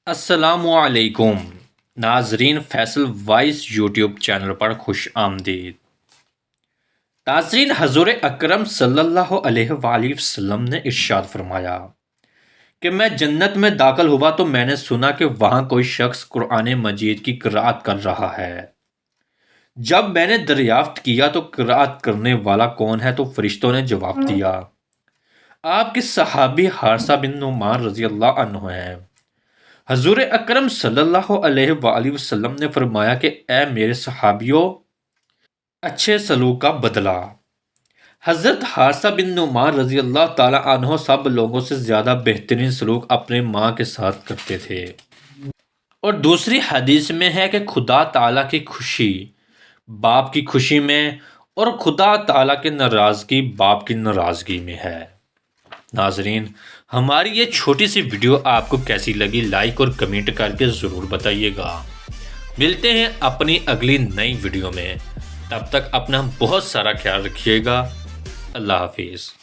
السلام علیکم ناظرین، فیصل وائس یوٹیوب چینل پر خوش آمدید۔ ناظرین، حضور اکرم صلی اللہ علیہ وآلہ وسلم نے ارشاد فرمایا کہ میں جنت میں داخل ہوا تو میں نے سنا کہ وہاں کوئی شخص قرآن مجید کی قرأت کر رہا ہے۔ جب میں نے دریافت کیا تو قرأت کرنے والا کون ہے، تو فرشتوں نے جواب دیا آپ کے صحابی حارثہ بن نعمان رضی اللہ عنہ ہیں۔ حضور اکرم صلی اللہ علیہ وآلہ وسلم نے فرمایا کہ اے میرے صحابیوں، اچھے سلوک کا بدلہ۔ حضرت حارثہ بن نعمان رضی اللہ تعالی عنہ سب لوگوں سے زیادہ بہترین سلوک اپنے ماں کے ساتھ کرتے تھے۔ اور دوسری حدیث میں ہے کہ خدا تعالیٰ کی خوشی باپ کی خوشی میں، اور خدا تعالیٰ کی ناراضگی باپ کی ناراضگی میں ہے۔ ناظرین، ہماری یہ چھوٹی سی ویڈیو آپ کو کیسی لگی، لائک اور کمنٹ کر کے ضرور بتائیے گا۔ ملتے ہیں اپنی اگلی نئی ویڈیو میں، تب تک اپنا بہت سارا خیال رکھیے گا۔ اللہ حافظ۔